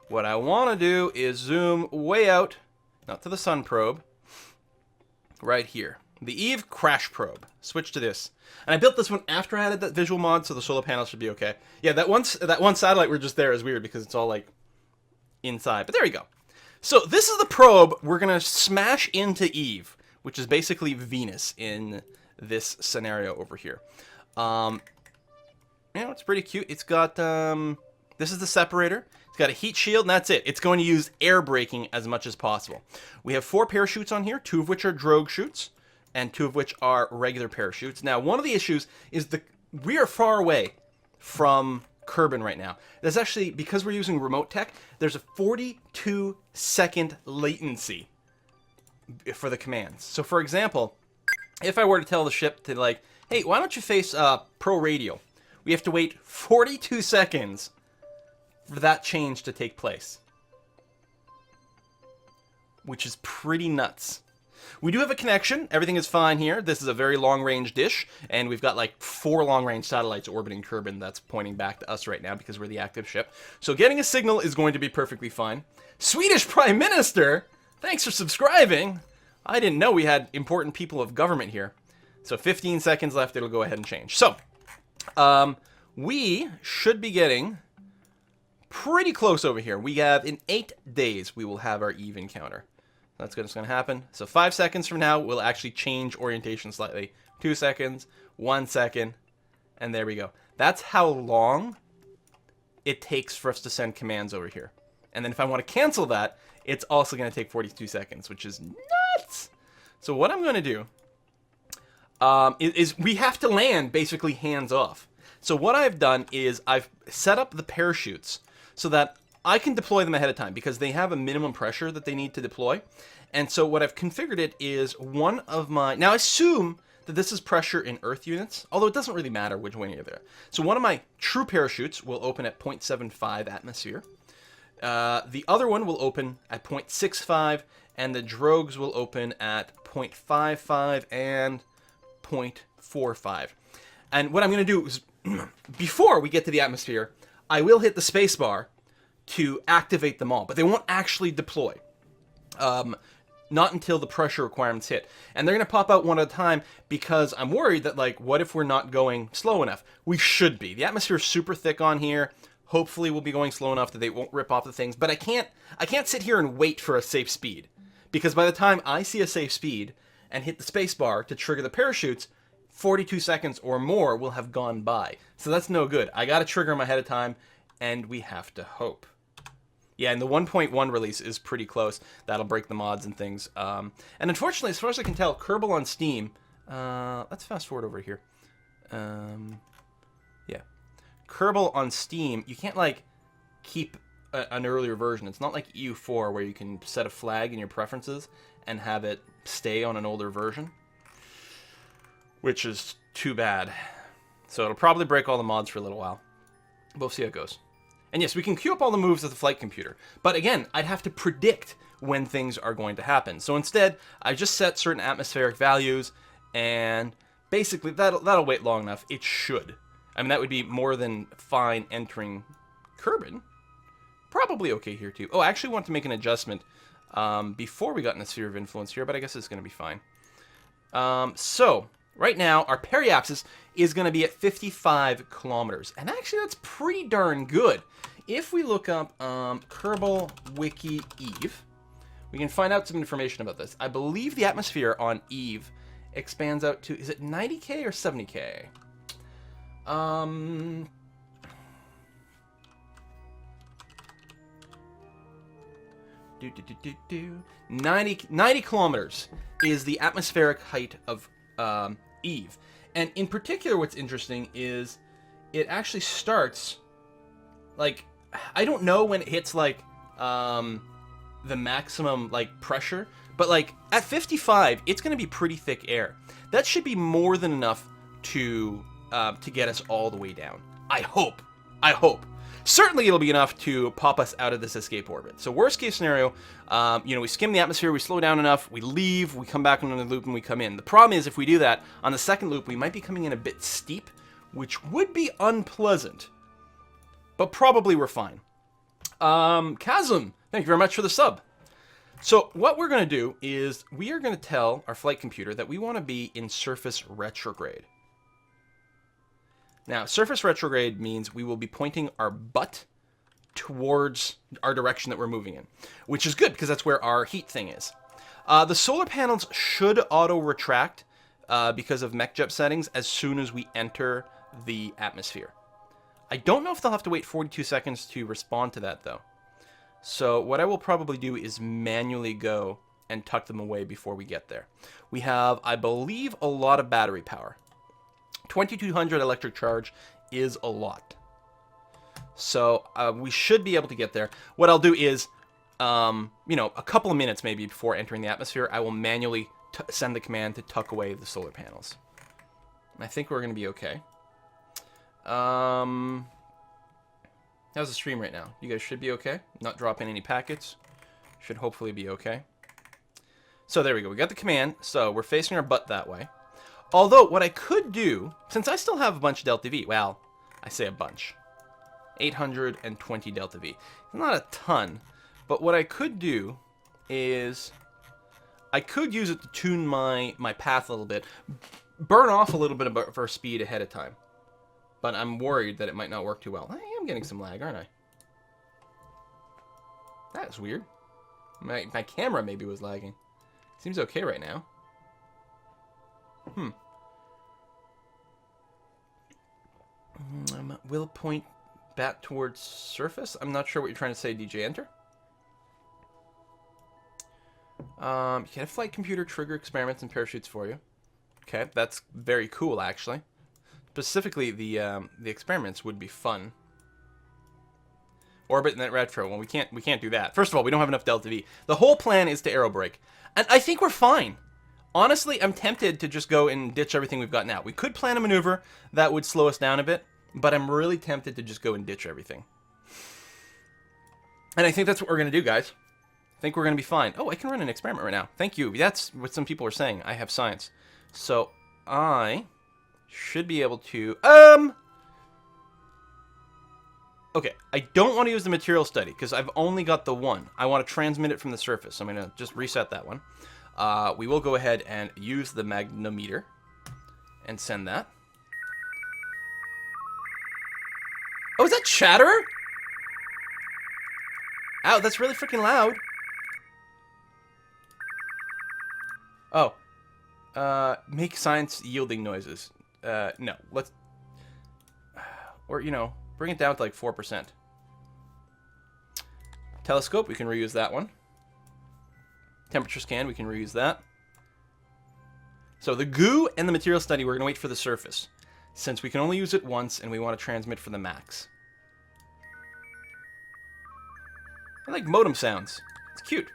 what I want to do is zoom way out, not to the sun probe, right here. The Eve crash probe. Switch to this. And I built this one after I added that visual mod, so the solar panel should be okay. Yeah, that one satellite we're just there is weird because it's all like inside. But there you go. So this is the probe we're going to smash into Eve, which is basically Venus in this scenario over here. It's pretty cute. It's got, this is the separator. It's got a heat shield, and that's it. It's going to use aerobraking as much as possible. We have 4 parachutes on here, 2 of which are drogue chutes, and 2 of which are regular parachutes. Now, one of the issues is we are far away from Kerbal right now. There's actually, because we're using remote tech, there's a 42-second latency for the commands. So, for example, if I were to tell the ship to, like, hey, why don't you face pro radio? We have to wait 42 seconds for that change to take place, which is pretty nuts. We do have a connection. Everything is fine here. This is a very long-range dish, and we've got like 4 long-range satellites orbiting Kerbal that's pointing back to us right now because we're the active ship. So getting a signal is going to be perfectly fine. Swedish Prime Minister, thanks for subscribing. I didn't know we had important people of government here. So 15 seconds left. It'll go ahead and change. So we should be getting pretty close over here. We have, in 8 days, we will have our Eve encounter. That's what's going to happen. So 5 seconds from now, we'll actually change orientation slightly. 2 seconds, 1 second, and there we go. That's how long it takes for us to send commands over here. And then if I want to cancel that, it's also going to take 42 seconds, which is nuts. So what I'm going to do is we have to land basically hands off. So what I've done is I've set up the parachutes so that I can deploy them ahead of time because they have a minimum pressure that they need to deploy. And so what I've configured it is one of my... Now, I assume that this is pressure in Earth units, although it doesn't really matter which one you're there. So one of my true parachutes will open at 0.75 atmosphere. The other one will open at 0.65, and the drogues will open at 0.55 and 0.45. And what I'm going to do is, before we get to the atmosphere, I will hit the spacebar to activate them all, but they won't actually deploy. Not until the pressure requirements hit. And they're going to pop out one at a time because I'm worried that, like, what if we're not going slow enough? We should be. The atmosphere is super thick on here. Hopefully we'll be going slow enough that they won't rip off the things, but I can't sit here and wait for a safe speed. Because by the time I see a safe speed and hit the spacebar to trigger the parachutes, 42 seconds or more will have gone by. So that's no good. I got to trigger them ahead of time, and we have to hope. Yeah, and the 1.1 release is pretty close. That'll break the mods and things. And unfortunately, as far as I can tell, Kerbal on Steam... let's fast forward over here. Yeah. Kerbal on Steam, you can't, like, keep an earlier version. It's not like EU4 where you can set a flag in your preferences and have it stay on an older version, which is too bad. So it'll probably break all the mods for a little while. We'll see how it goes. And yes, we can queue up all the moves with the flight computer. But again, I'd have to predict when things are going to happen. So instead, I just set certain atmospheric values, and basically that'll wait long enough. It should. I mean, that would be more than fine entering Kerbal. Probably okay here too. Oh, I actually want to make an adjustment before we got in the sphere of influence here, but I guess it's going to be fine. So right now, our periapsis is going to be at 55 kilometers. And actually, that's pretty darn good. If we look up Kerbal Wiki Eve, we can find out some information about this. I believe the atmosphere on Eve expands out to, is it 90K or 70K? 90 kilometers is the atmospheric height of Eve. And in particular, what's interesting is it actually starts, like, I don't know when it hits, like, the maximum, like, pressure, but, like, at 55, it's going to be pretty thick air. That should be more than enough to get us all the way down. I hope. Certainly it'll be enough to pop us out of this escape orbit. So worst case scenario, we skim the atmosphere, we slow down enough, we leave, we come back on another loop, and we come in. The problem is if we do that, on the second loop, we might be coming in a bit steep, which would be unpleasant. But probably we're fine. Chasm, thank you very much for the sub. So what we're going to do is we are going to tell our flight computer that we want to be in surface retrograde. Now, surface retrograde means we will be pointing our butt towards our direction that we're moving in, which is good because that's where our heat thing is. The solar panels should auto-retract because of mech jet settings as soon as we enter the atmosphere. I don't know if they'll have to wait 42 seconds to respond to that, though. So what I will probably do is manually go and tuck them away before we get there. We have, I believe, a lot of battery power. 2200 electric charge is a lot. So we should be able to get there. What I'll do is, you know, a couple of minutes maybe before entering the atmosphere, I will manually send the command to tuck away the solar panels. I think we're going to be okay. How's the stream right now? You guys should be okay. Not dropping any packets. Should hopefully be okay. So there we go. We got the command. So we're facing our butt that way. Although what I could do, since I still have a bunch of Delta V, well, I say a bunch. 820 Delta V. Not a ton. But what I could do is I could use it to tune my path a little bit. Burn off a little bit of our speed ahead of time. But I'm worried that it might not work too well. I am getting some lag, aren't I? That's weird. My camera maybe was lagging. Seems okay right now. Will point back towards surface. I'm not sure what you're trying to say, DJ Enter. You can have flight computer trigger experiments and parachutes for you. Okay, that's very cool, actually. Specifically, the experiments would be fun. Orbit net retro. Well, we can't do that. First of all, we don't have enough Delta V. The whole plan is to aerobrake, and I think we're fine. Honestly, I'm tempted to just go and ditch everything we've got now. We could plan a maneuver that would slow us down a bit, but I'm really tempted to just go and ditch everything. And I think that's what we're gonna do, guys. I think we're gonna be fine. Oh, I can run an experiment right now. Thank you. That's what some people are saying. I have science, so I should be able to, okay, I don't want to use the material study because I've only got the one. I want to transmit it from the surface. So I'm going to just reset that one. We will go ahead and use the magnometer and send that. Oh, is that chatter? Ow, that's really freaking loud. Oh. Make science yielding noises. No, let's, or, you know, bring it down to like 4%. Telescope, we can reuse that one. Temperature scan, we can reuse that. So the goo and the material study, we're going to wait for the surface, since we can only use it once and we want to transmit for the max. I like modem sounds. It's cute.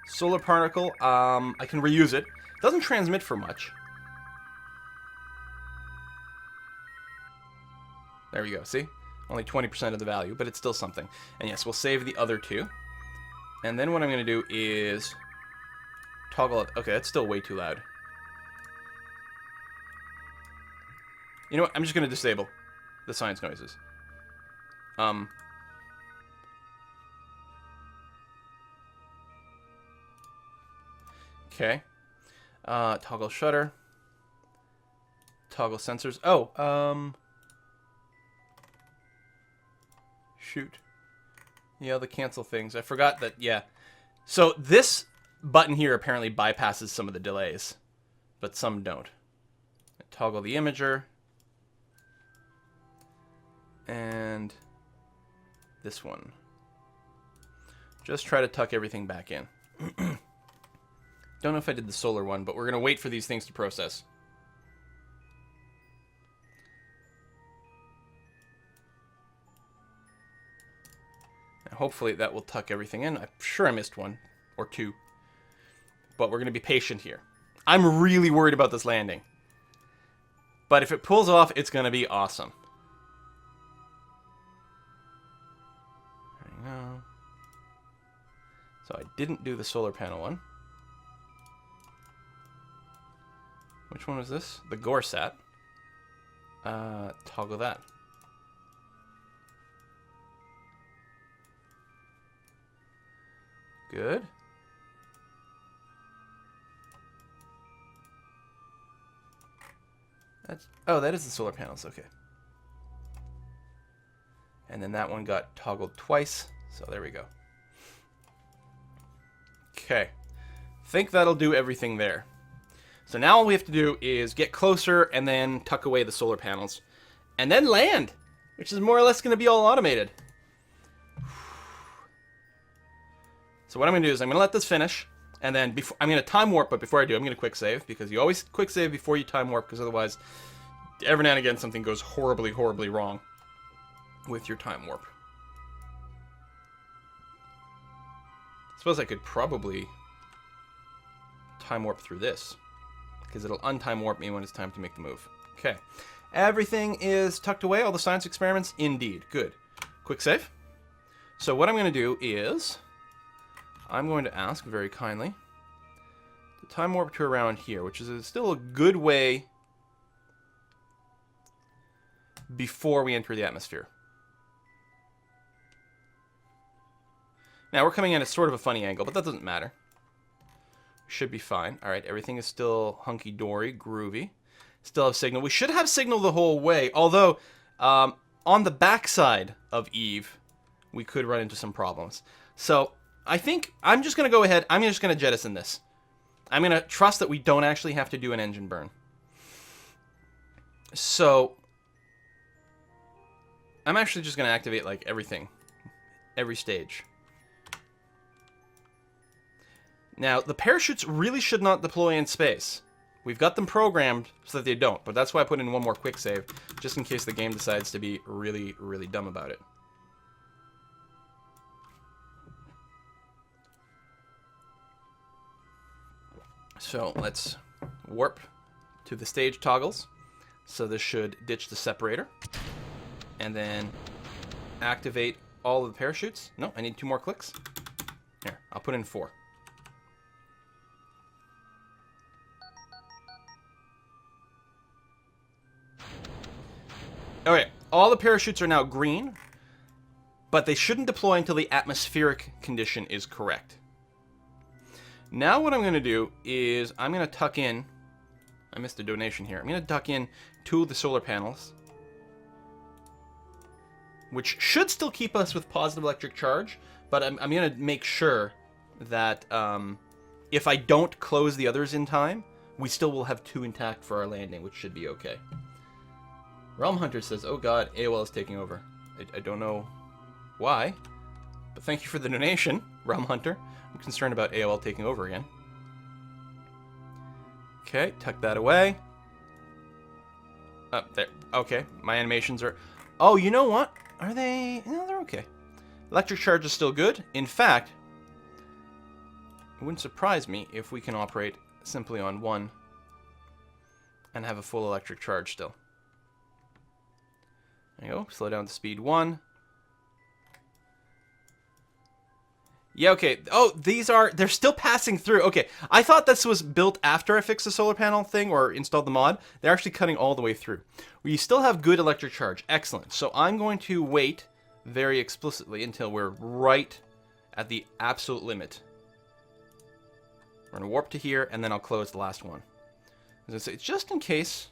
Solar particle, I can reuse it. Doesn't transmit for much. There we go, see? Only 20% of the value, but it's still something. And yes, we'll save the other two. And then what I'm going to do is toggle it. Okay, that's still way too loud. You know what? I'm just going to disable the science noises. Okay. Toggle shutter. Toggle sensors. Oh, shoot. Yeah, the cancel things. I forgot that, yeah. So this button here apparently bypasses some of the delays, but some don't. Toggle the imager. And this one. Just try to tuck everything back in. Don't know if I did the solar one, but we're going to wait for these things to process. Now, hopefully that will tuck everything in. I'm sure I missed one or two. But we're going to be patient here. I'm really worried about this landing. But if it pulls off, it's going to be awesome. There you go. So I didn't do the solar panel one. Which one was this? The Gorsat. Toggle that. Good. Oh, that is the solar panels. Okay. And then that one got toggled twice. So there we go. Okay. Think that'll do everything there. So now all we have to do is get closer and then tuck away the solar panels. And then land, which is more or less going to be all automated. So what I'm going to do is I'm going to let this finish. And then I'm going to time warp, but before I do, I'm going to quick save. Because you always quick save before you time warp, because otherwise, every now and again, something goes horribly, horribly wrong with your time warp. I suppose I could probably time warp through this, because it'll untime warp me when it's time to make the move. Okay. Everything is tucked away, all the science experiments? Indeed. Good. Quick save. So what I'm going to do is I'm going to ask very kindly to time warp to around here, which is still a good way before we enter the atmosphere. Now, we're coming in at sort of a funny angle, but that doesn't matter. Should be fine. All right, everything is still hunky-dory, groovy. Still have signal. We should have signal the whole way, although on the backside of Eve, we could run into some problems. So I think I'm just going to go ahead. I'm just going to jettison this. I'm going to trust that we don't actually have to do an engine burn. So I'm actually just going to activate like everything, every stage. Now, the parachutes really should not deploy in space. We've got them programmed so that they don't, but that's why I put in one more quick save, just in case the game decides to be really, really dumb about it. So let's warp to the stage toggles. So this should ditch the separator. And then activate all of the parachutes. No, I need 2 more clicks. Here, I'll put in 4. Okay, all the parachutes are now green, but they shouldn't deploy until the atmospheric condition is correct. Now what I'm going to do is I'm going to tuck in, I missed a donation here, I'm going to tuck in 2 of the solar panels, which should still keep us with positive electric charge, but I'm going to make sure that if I don't close the others in time, we still will have 2 intact for our landing, which should be okay. Realm Hunter says, oh god, AOL is taking over. I don't know why, but thank you for the donation, Realm Hunter. I'm concerned about AOL taking over again. Okay, tuck that away. Oh, there. Okay, my animations are... Oh, you know what? Are they... No, they're okay. Electric charge is still good. In fact, it wouldn't surprise me if we can operate simply on 1 and have a full electric charge still. There you go. Slow down to speed 1. Yeah, okay. Oh, they're still passing through. Okay, I thought this was built after I fixed the solar panel thing or installed the mod. They're actually cutting all the way through. We still have good electric charge. Excellent. So I'm going to wait very explicitly until we're right at the absolute limit. We're going to warp to here, and then I'll close the last one. As I say, just in case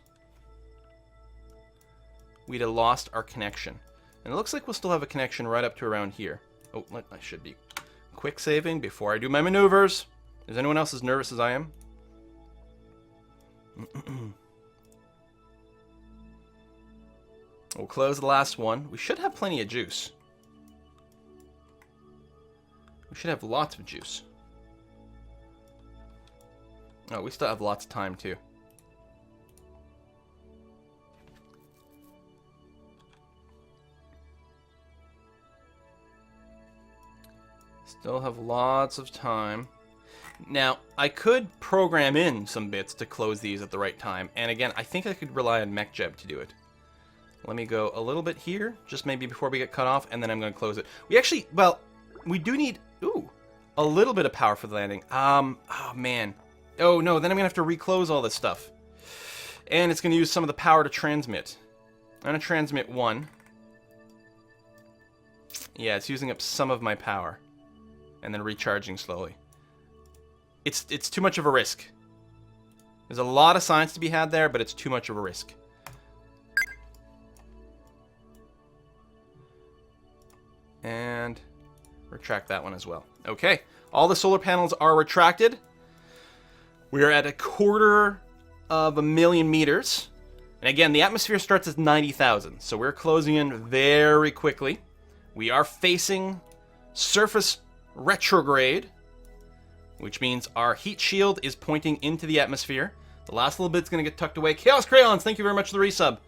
we'd have lost our connection. And it looks like we'll still have a connection right up to around here. Oh, I should be quick saving before I do my maneuvers. Is anyone else as nervous as I am? We'll close the last one. We should have plenty of juice. We should have lots of juice. Oh, we still have lots of time too. Still have lots of time. Now, I could program in some bits to close these at the right time. And again, I think I could rely on MechJeb to do it. Let me go a little bit here, just maybe before we get cut off, and then I'm going to close it. We actually, well, we do need, a little bit of power for the landing. Oh, man. Oh, no, then I'm going to have to reclose all this stuff. And it's going to use some of the power to transmit. I'm going to transmit 1. Yeah, it's using up some of my power. and then recharging slowly. It's too much of a risk. There's a lot of science to be had there, but it's too much of a risk. And retract that one as well. Okay, all the solar panels are retracted. We are at 250,000 meters. And again, the atmosphere starts at 90,000, so we're closing in very quickly. We are facing surface retrograde, which means our heat shield is pointing into the atmosphere. The last little bit's going to get tucked away. Chaos Crayons, thank you very much for the resub.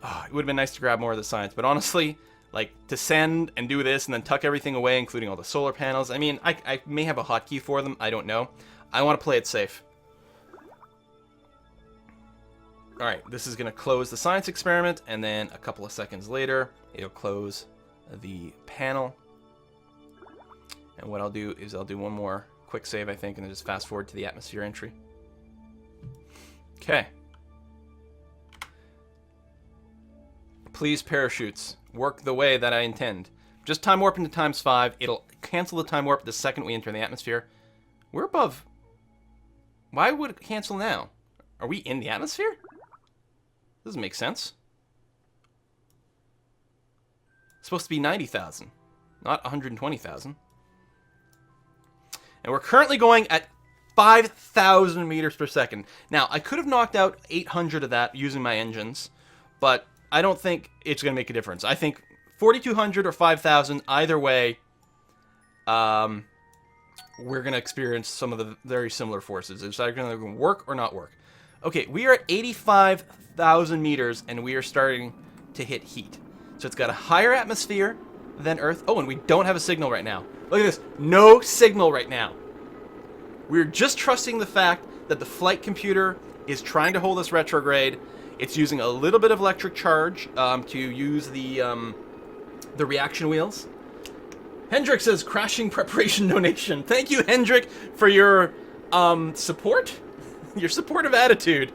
Oh, it would have been nice to grab more of the science, but honestly, like, to send and do this and then tuck everything away, including all the solar panels, I mean, I may have a hotkey for them, I don't know. I want to play it safe. Alright, this is going to close the science experiment, and then a couple of seconds later, it'll close the panel. And what I'll do is I'll do one more quick save, I think, and then just fast forward to the atmosphere entry. Okay. Please, parachutes, work the way that I intend. Just time warp into ×5. It'll cancel the time warp the second we enter the atmosphere. We're above. Why would it cancel now? Are we in the atmosphere? Doesn't make sense. It's supposed to be 90,000, not 120,000. And we're currently going at 5,000 meters per second. Now, I could have knocked out 800 of that using my engines, but I don't think it's going to make a difference. I think 4,200 or 5,000, either way, we're going to experience some of the very similar forces. It's either going to work or not work. Okay, we are at 85,000 meters, and we are starting to hit heat. So it's got a higher atmosphere than Earth. Oh, and we don't have a signal right now. Look at this. No signal right now. We're just trusting the fact that the flight computer is trying to hold us retrograde. It's using a little bit of electric charge to use the reaction wheels. Hendrik says, crashing preparation donation. Thank you, Hendrik, for your support. Your supportive attitude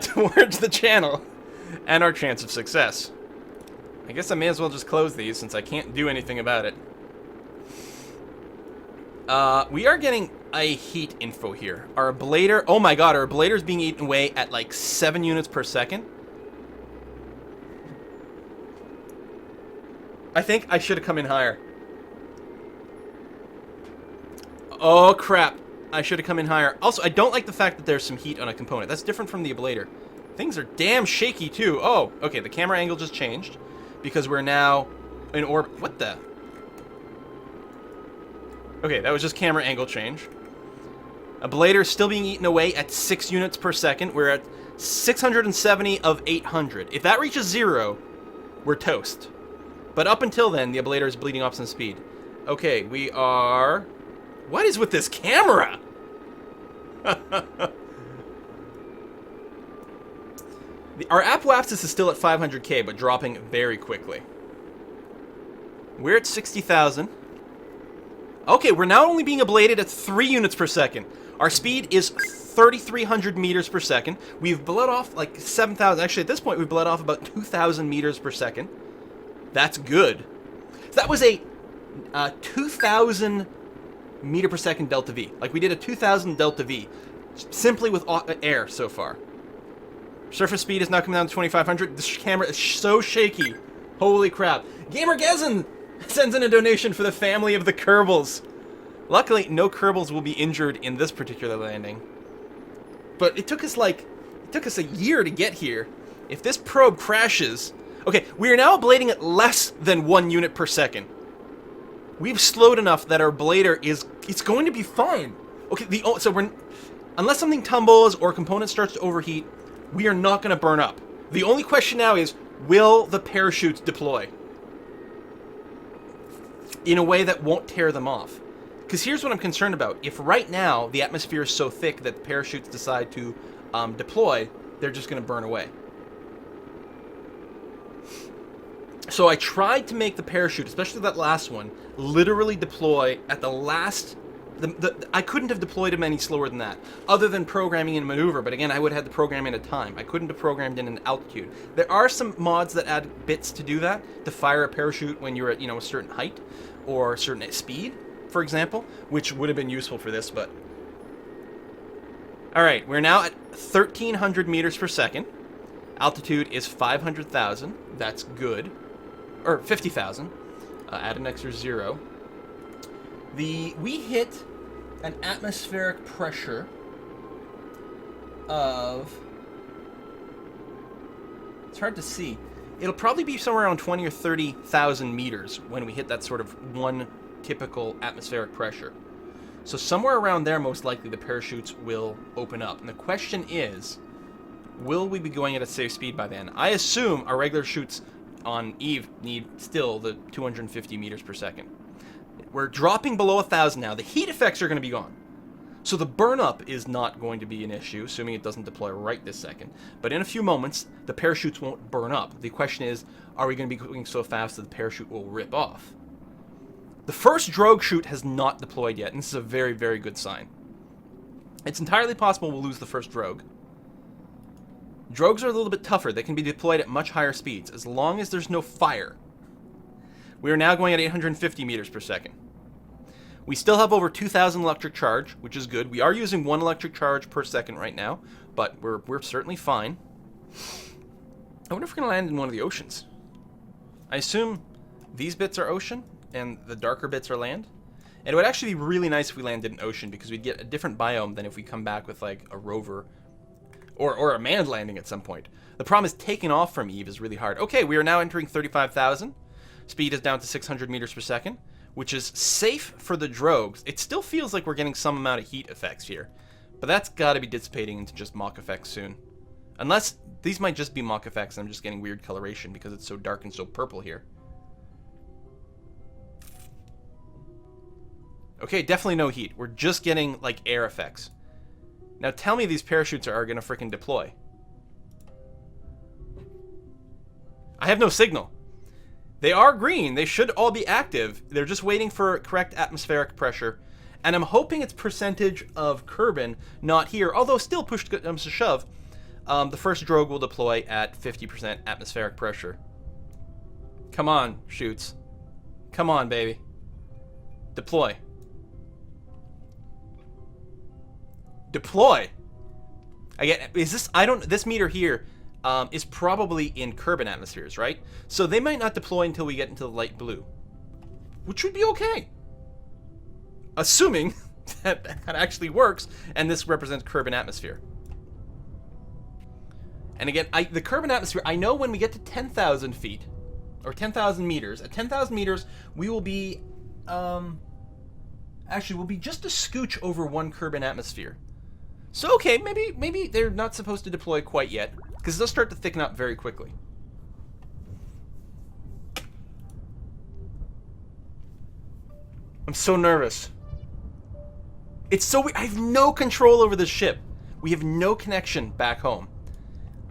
towards the channel and our chance of success. I guess I may as well just close these since I can't do anything about it. We are getting a heat info here. Our ablator, oh my god, our ablator is being eaten away at like 7 units per second. I think I should have come in higher. Oh crap. I should have come in higher. Also, I don't like the fact that there's some heat on a component. That's different from the ablator. Things are damn shaky too. Oh, okay, the camera angle just changed because we're now in orbit. What the? Okay, that was just camera angle change. Ablator still being eaten away at 6 units per second. We're at 670 of 800. If that reaches 0, we're toast. But up until then, the ablator is bleeding off some speed. Okay, we are... What is with this camera? Our apoapsis is still at 500k, but dropping very quickly. We're at 60,000. Okay, we're now only being ablated at 3 units per second. Our speed is 3,300 meters per second. We've bled off like 7,000. Actually, at this point, we've bled off about 2,000 meters per second. That's good. That was a 2,000 meter per second delta V. Like, we did a 2,000 delta V simply with air so far. Surface speed is now coming down to 2,500. This camera is so shaky. Holy crap. Gamergasm sends in a donation for the family of the Kerbals. Luckily, no Kerbals will be injured in this particular landing. But it took us a year to get here. If this probe crashes... Okay, we are now ablating at less than 1 unit per second. We've slowed enough that our ablator is... It's going to be fine. Okay, so we're... Unless something tumbles or a component starts to overheat, we are not going to burn up. The only question now is, will the parachutes deploy? In a way that won't tear them off. Because here's what I'm concerned about. If right now the atmosphere is so thick that the parachutes decide to deploy, they're just going to burn away. So I tried to make the parachute, especially that last one, literally deploy at the last... I couldn't have deployed them any slower than that, other than programming in maneuver, but again, I would have had to program in a time. I couldn't have programmed in an altitude. There are some mods that add bits to do that, to fire a parachute when you're at, a certain height or a certain speed, for example, which would have been useful for this, but... Alright, we're now at 1,300 meters per second. Altitude is 500,000. That's good. Or 50,000. Add an extra 0. We hit an atmospheric pressure of... It's hard to see. It'll probably be somewhere around 20 or 30,000 meters when we hit that sort of one typical atmospheric pressure. So somewhere around there, most likely, the parachutes will open up. And the question is, will we be going at a safe speed by then? I assume our regular chutes on Eve need still the 250 meters per second. We're dropping below 1,000 now. The heat effects are going to be gone. So the burn-up is not going to be an issue, assuming it doesn't deploy right this second. But in a few moments, the parachutes won't burn up. The question is, are we going to be going so fast that the parachute will rip off? The first drogue chute has not deployed yet, and this is a very, very good sign. It's entirely possible we'll lose the first drogue. Drogues are a little bit tougher. They can be deployed at much higher speeds, as long as there's no fire. We are now going at 850 meters per second. We still have over 2,000 electric charge, which is good. We are using 1 electric charge per second right now, but we're certainly fine. I wonder if we're going to land in one of the oceans. I assume these bits are ocean, and the darker bits are land. And it would actually be really nice if we landed in ocean, because we'd get a different biome than if we come back with, like, a rover or a manned landing at some point. The problem is taking off from Eve is really hard. Okay, we are now entering 35,000. Speed is down to 600 meters per second, which is safe for the drogues. It still feels like we're getting some amount of heat effects here, but that's got to be dissipating into just Mach effects soon. Unless these might just be Mach effects and I'm just getting weird coloration because it's so dark and so purple here. Okay, definitely no heat. We're just getting, like, air effects. Now tell me these parachutes are going to freaking deploy. I have no signal. They are green. They should all be active. They're just waiting for correct atmospheric pressure. And I'm hoping it's percentage of Kerbal, not here. Although still push comes to shove, the first drogue will deploy at 50% atmospheric pressure. Come on, chutes. Come on, baby. Deploy. Deploy. This meter here is probably in Kerbal atmospheres, right? So they might not deploy until we get into the light blue, which would be okay. Assuming that actually works, and this represents Kerbal atmosphere. And again, the Kerbal atmosphere, I know when we get to 10,000 feet, or 10,000 meters, at 10,000 meters, we will be, actually, we'll be just a scooch over 1 Kerbal atmosphere. So, okay, maybe they're not supposed to deploy quite yet, because they'll start to thicken up very quickly. I'm so nervous. It's so weird. I have no control over this ship. We have no connection back home.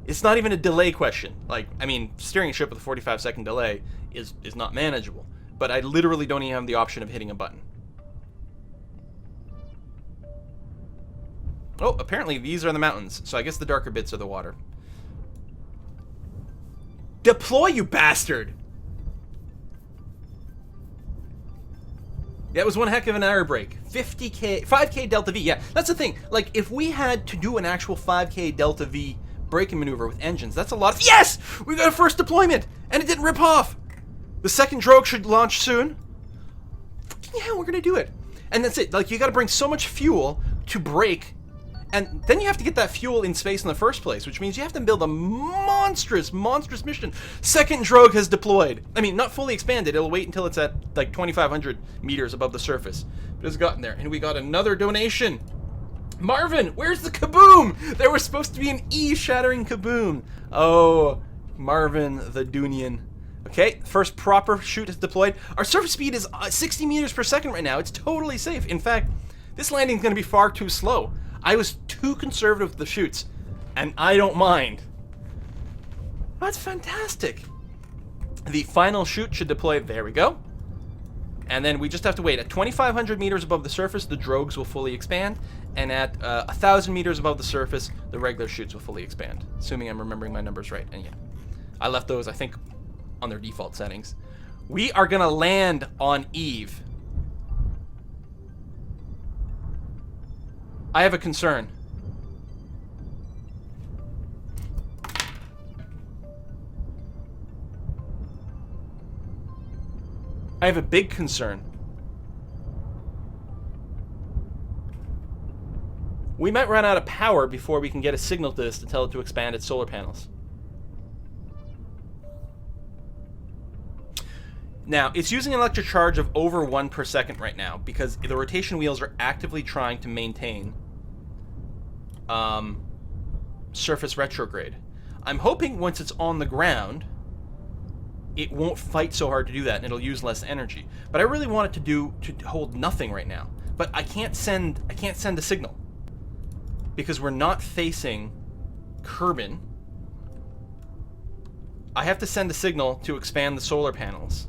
It's not even a delay question. Like, I mean, steering a ship with a 45-second delay is not manageable. But I literally don't even have the option of hitting a button. Oh, apparently these are the mountains, so I guess the darker bits are the water. Deploy, you bastard! That was one heck of an aerobrake. 5K Delta V, yeah, that's the thing. Like, if we had to do an actual 5K Delta V braking maneuver with engines, that's a lot of... Yes! We got a first deployment! And it didn't rip off! The second drogue should launch soon. Fucking hell, we're gonna do it. And that's it. Like, you gotta bring so much fuel to brake. And then you have to get that fuel in space in the first place, which means you have to build a monstrous mission. Second drogue has deployed. I mean, not fully expanded. It'll wait until it's at, like, 2,500 meters above the surface. But it's gotten there. And we got another donation. Marvin, where's the kaboom? There was supposed to be an Eve-shattering kaboom. Oh, Marvin the Dunian. Okay, first proper chute is deployed. Our surface speed is 60 meters per second right now. It's totally safe. In fact, this landing is going to be far too slow. I was too conservative with the chutes, and I don't mind. That's fantastic. The final chute should deploy. There we go. And then we just have to wait. At 2,500 meters above the surface, the drogues will fully expand. And at 1,000 meters above the surface, the regular chutes will fully expand. Assuming I'm remembering my numbers right. And yeah, I left those, I think, on their default settings. We are going to land on Eve. I have a concern. I have a big concern. We might run out of power before we can get a signal to this to tell it to expand its solar panels. Now, it's using an electric charge of over 1 per second right now because the rotation wheels are actively trying to maintain surface retrograde. I'm hoping once it's on the ground, it won't fight so hard to do that and it'll use less energy. But I really want it to hold nothing right now. But I can't send a signal because we're not facing Kerbal. I have to send a signal to expand the solar panels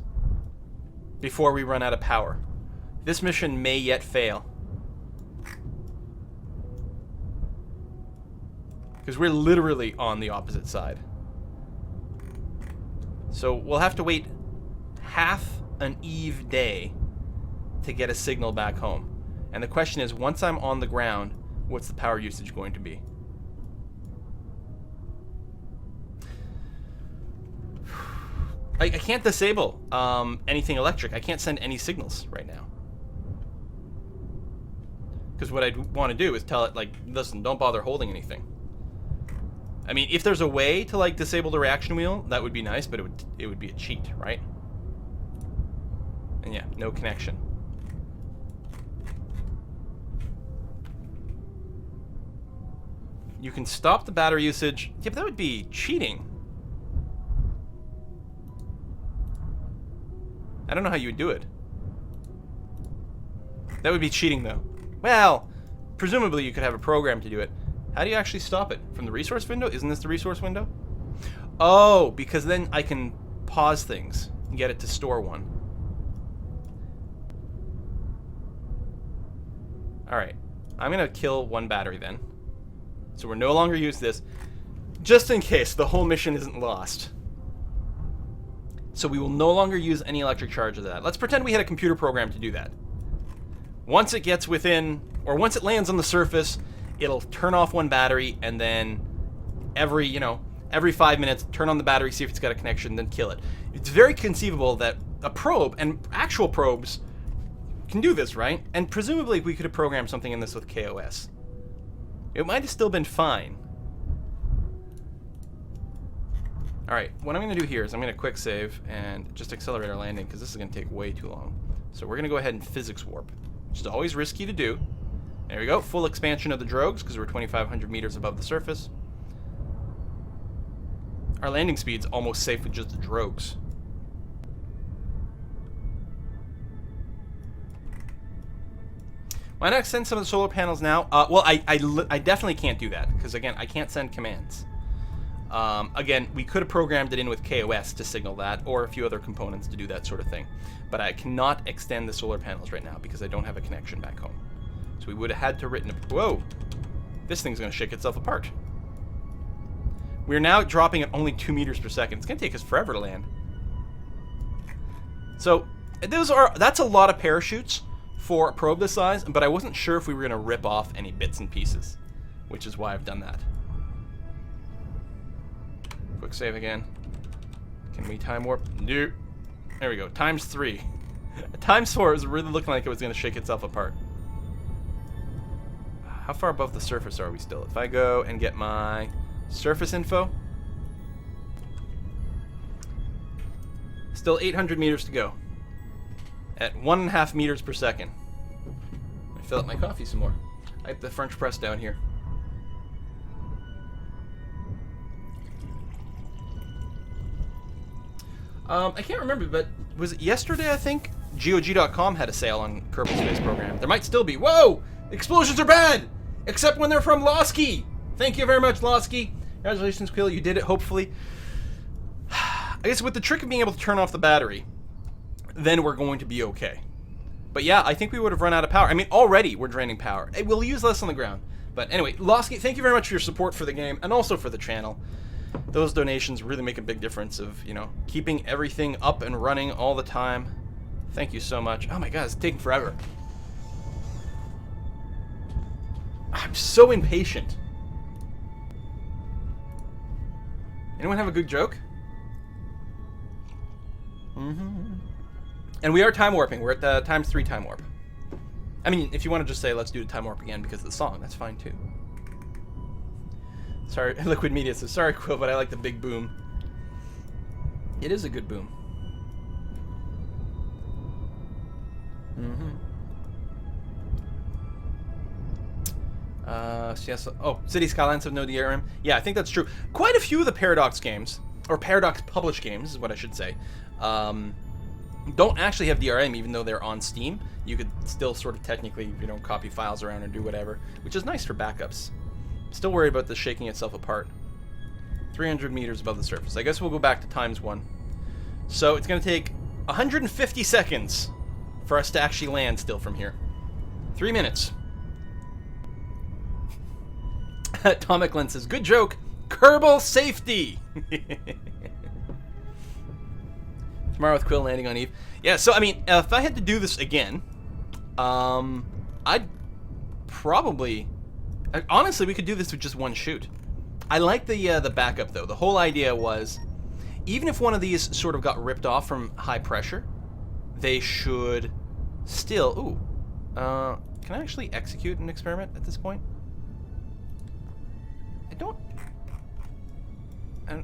before we run out of power. This mission may yet fail. Because we're literally on the opposite side. So we'll have to wait half an eve day to get a signal back home. And the question is, once I'm on the ground, what's the power usage going to be? I can't disable anything electric. I can't send any signals right now. Because what I'd want to do is tell it, like, listen, don't bother holding anything. I mean, if there's a way to, like, disable the reaction wheel, that would be nice, but it would be a cheat, right? And yeah, no connection. You can stop the battery usage. Yeah, but that would be cheating. I don't know how you would do it. That would be cheating, though. Well, presumably you could have a program to do it. How do you actually stop it? From the resource window? Isn't this the resource window? Oh, because then I can pause things and get it to store one. Alright. I'm going to kill one battery then. So we're no longer use this. Just in case the whole mission isn't lost. So we will no longer use any electric charge of that. Let's pretend we had a computer program to do that. Once it gets within, or once it lands on the surface, it'll turn off one battery, and then every 5 minutes, turn on the battery, see if it's got a connection, then kill it. It's very conceivable that a probe, and actual probes, can do this, right? And presumably we could have programmed something in this with KOS. It might have still been fine. Alright, what I'm going to do here is I'm going to quick save and just accelerate our landing, because this is going to take way too long. So we're going to go ahead and physics warp, which is always risky to do. There we go, full expansion of the drogues, because we're 2,500 meters above the surface. Our landing speed's almost safe with just the drogues. Why not extend some of the solar panels now? Well, I definitely can't do that, because again, I can't send commands. Again, we could have programmed it in with KOS to signal that, or a few other components to do that sort of thing. But I cannot extend the solar panels right now, because I don't have a connection back home. So we would have had to written a... Whoa! This thing's going to shake itself apart. We're now dropping at only 2 meters per second. It's going to take us forever to land. So, that's a lot of parachutes for a probe this size, but I wasn't sure if we were going to rip off any bits and pieces, which is why I've done that. Quick save again. Can we time warp? Nope. There we go. Times 3. Times 4 was really looking like it was going to shake itself apart. How far above the surface are we still? If I go and get my surface info. Still 800 meters to go. At 1.5 meters per second. I fill up my coffee some more. I have the French press down here. I can't remember, but was it yesterday, I think? GOG.com had a sale on Kerbal Space Program. There might still be. Whoa! Explosions are bad! Except when they're from Losky! Thank you very much, Losky. Congratulations, Quill. You did it, hopefully. I guess with the trick of being able to turn off the battery, then we're going to be okay. But yeah, I think we would have run out of power. I mean, already we're draining power. We'll use less on the ground. But anyway, Losky, thank you very much for your support for the game and also for the channel. Those donations really make a big difference of, you know, keeping everything up and running all the time. Thank you so much. Oh my god, it's taking forever. I'm so impatient. Anyone have a good joke? And we are time warping. We're at the ×3 time warp. I mean, if you want to just say, let's do the time warp again because of the song, that's fine too. Sorry, Liquid Media says, sorry, Quill, but I like the big boom. It is a good boom. Yes. Oh, City Skylines have no DRM. Yeah, I think that's true. Quite a few of the Paradox games, or Paradox published games, is what I should say, don't actually have DRM, even though they're on Steam. You could still sort of technically, you know, copy files around and do whatever, which is nice for backups. Still worried about this shaking itself apart. 300 meters above the surface. I guess we'll go back to ×1. So it's going to take 150 seconds for us to actually land still from here. 3 minutes. Atomic Lens says, good joke. Kerbal safety. Tomorrow with Quill landing on Eve. Yeah, so I mean, if I had to do this again, I'd probably... Honestly, we could do this with just one shoot. I like the backup, though. The whole idea was, even if one of these sort of got ripped off from high pressure, they should still... Ooh. Can I actually execute an experiment at this point? I don't...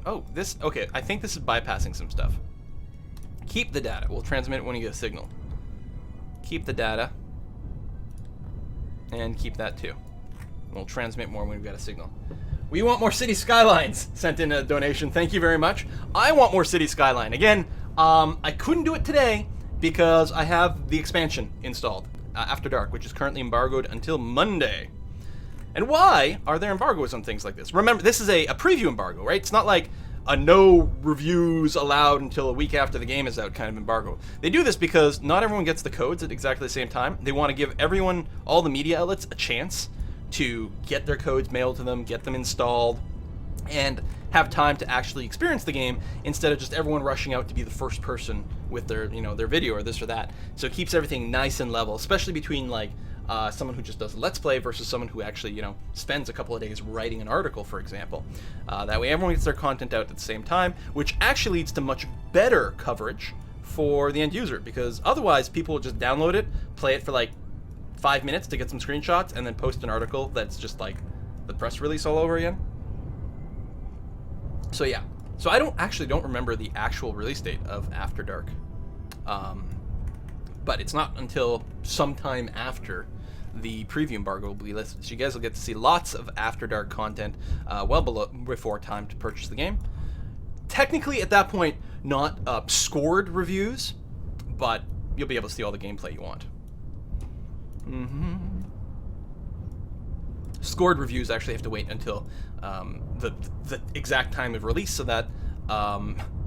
oh, this... Okay, I think this is bypassing some stuff. Keep the data. We'll transmit it when you get a signal. Keep the data. And keep that, too. We'll transmit more when we've got a signal. We want more City Skylines. Sent in a donation. Thank you very much. I want more City Skyline. Again, I couldn't do it today because I have the expansion installed, After Dark, which is currently embargoed until Monday. And why are there embargoes on things like this? Remember, this is a preview embargo, right? It's not like a no reviews allowed until a week after the game is out kind of embargo. They do this because not everyone gets the codes at exactly the same time. They want to give everyone, all the media outlets, a chance to get their codes mailed to them, get them installed, and have time to actually experience the game instead of just everyone rushing out to be the first person with their, you know, their video or this or that. So it keeps everything nice and level, especially between like someone who just does a Let's Play versus someone who actually, you know, spends a couple of days writing an article, for example. That way everyone gets their content out at the same time, which actually leads to much better coverage for the end user, because otherwise people will just download it, play it for like 5 minutes to get some screenshots, and then post an article that's just like the press release all over again. So yeah. So I don't remember the actual release date of After Dark. But it's not until sometime after the preview embargo will be listed. So you guys will get to see lots of After Dark content before time to purchase the game. Technically, at that point, not scored reviews, but you'll be able to see all the gameplay you want. Scored reviews actually have to wait until the exact time of release so that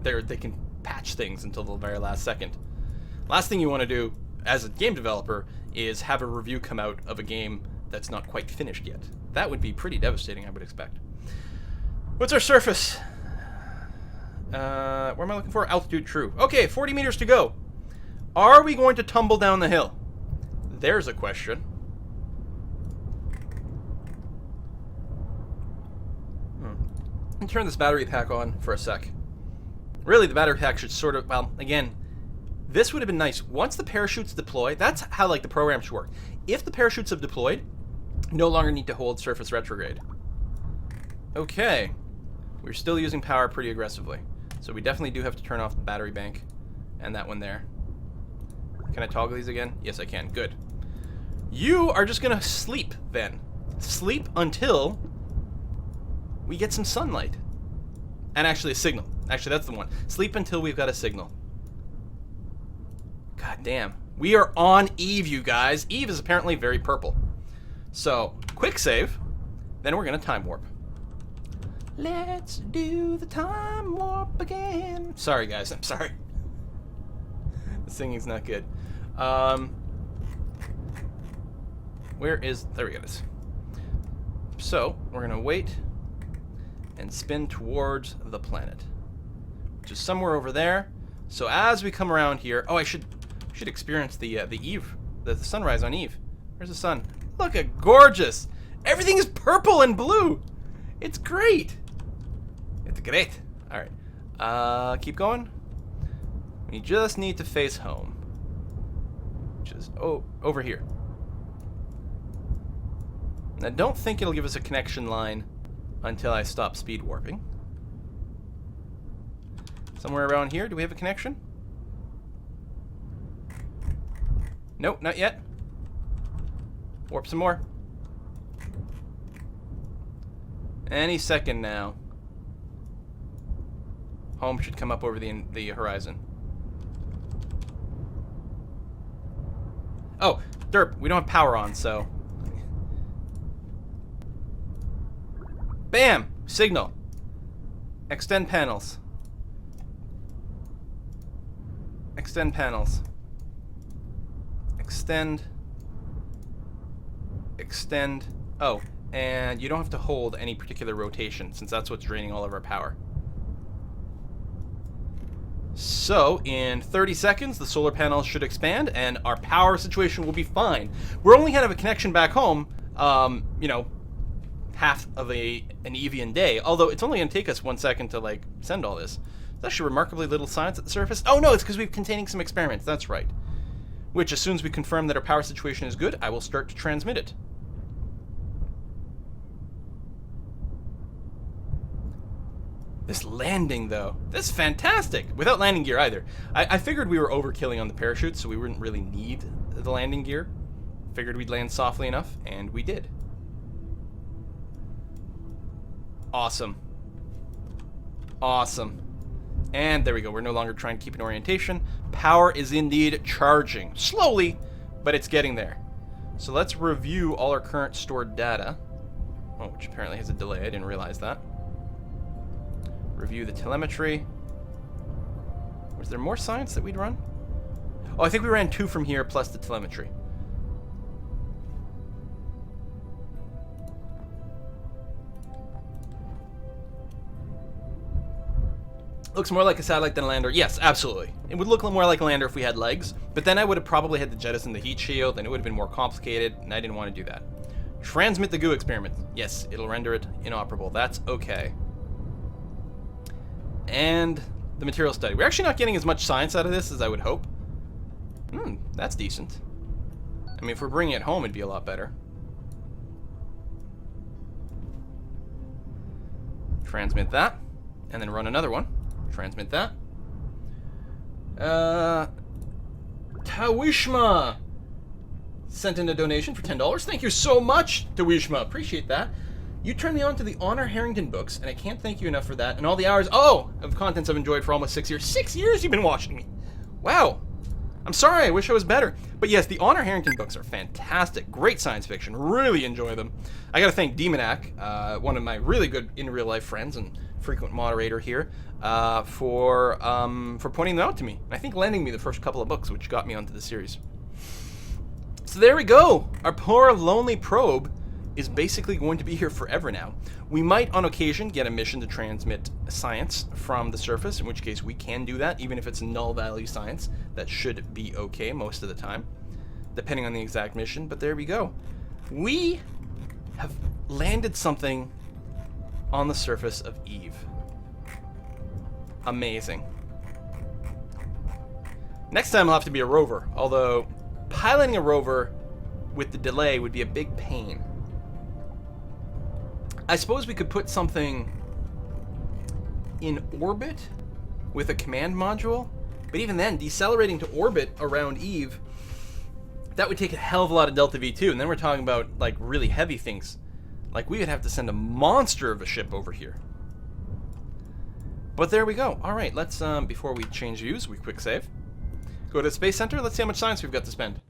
they can patch things until the very last second. Last thing you want to do as a game developer is have a review come out of a game that's not quite finished yet. That would be pretty devastating, I would expect. What's our surface? What am I looking for? Altitude true. Okay, 40 meters to go. Are we going to tumble down the hill? There's a question. Let me turn this battery pack on for a sec. Really, the battery pack should sort of, well, again, this would have been nice. Once the parachutes deploy, that's how like the program should work. If the parachutes have deployed, no longer need to hold surface retrograde. Okay. We're still using power pretty aggressively. So we definitely do have to turn off the battery bank and that one there. Can I toggle these again? Yes, I can. Good. You are just going to sleep then. Sleep until we get some sunlight. And actually a signal. Actually, that's the one. Sleep until we've got a signal. God damn. We are on Eve, you guys. Eve is apparently very purple. So, quick save. Then we're going to time warp. Let's do the time warp again. Sorry, guys. I'm sorry. The singing's not good. Where is... There we go. So, we're going to wait and spin towards the planet, which is somewhere over there. So as we come around here... Oh, I should experience the Eve, the sunrise on Eve. Where's the sun? Look at gorgeous. Everything is purple and blue. It's great. It's great. All right. Keep going. We just need to face home. Which is, over here. And I don't think it'll give us a connection line until I stop speed warping. Somewhere around here, do we have a connection? Nope, not yet. Warp some more. Any second now. Home should come up over the horizon. Oh, derp, we don't have power on, so... Bam! Signal. Extend panels. Extend panels. Extend. Extend. Oh, and you don't have to hold any particular rotation, since that's what's draining all of our power. So, in 30 seconds, the solar panels should expand, and our power situation will be fine. We're only going to have a connection back home, you know, half of an Evian day, although it's only going to take us 1 second to, like, send all this. There's actually remarkably little science at the surface. Oh, no, it's because we're containing some experiments. That's right. Which, as soon as we confirm that our power situation is good, I will start to transmit it. This landing, though, this is fantastic. Without landing gear either. I figured we were overkilling on the parachute, so we wouldn't really need the landing gear. Figured we'd land softly enough, and we did. Awesome. Awesome. And there we go. We're no longer trying to keep an orientation. Power is indeed charging. Slowly, but it's getting there. So let's review all our current stored data. Oh, which apparently has a delay. I didn't realize that. Review the telemetry. Was there more science that we'd run? Oh, I think we ran 2 from here plus the telemetry. Looks more like a satellite than a lander. Yes, absolutely. It would look more like a lander if we had legs, but then I would have probably had to jettison the heat shield, and it would have been more complicated, and I didn't want to do that. Transmit the goo experiment. Yes, it'll render it inoperable. That's okay. And the material study. We're actually not getting as much science out of this as I would hope. That's decent. I mean, if we're bringing it home, it'd be a lot better. Transmit that, and then run another one. Transmit that. Tawishma sent in a donation for $10. Thank you so much, Tawishma. Appreciate that. You turned me on to the Honor Harrington books, and I can't thank you enough for that. And all the hours, of contents I've enjoyed for almost 6 years. 6 years you've been watching me. Wow. I'm sorry, I wish I was better. But yes, the Honor Harrington books are fantastic. Great science fiction. Really enjoy them. I gotta thank Demonac, one of my really good in real life friends and frequent moderator here, for pointing them out to me. I think lending me the first couple of books, which got me onto the series. So there we go. Our poor lonely probe is basically going to be here forever now. We might, on occasion, get a mission to transmit science from the surface, in which case we can do that, even if it's null value science. That should be okay most of the time, depending on the exact mission, but there we go. We have landed something on the surface of Eve. Amazing. Next time I'll have to be a rover, although piloting a rover with the delay would be a big pain. I suppose we could put something in orbit with a command module, but even then, decelerating to orbit around Eve, that would take a hell of a lot of Delta V2, and then we're talking about, like, really heavy things. Like, we would have to send a monster of a ship over here. But there we go. Alright, let's, before we change views, we quick save. Go to the Space Center, let's see how much science we've got to spend.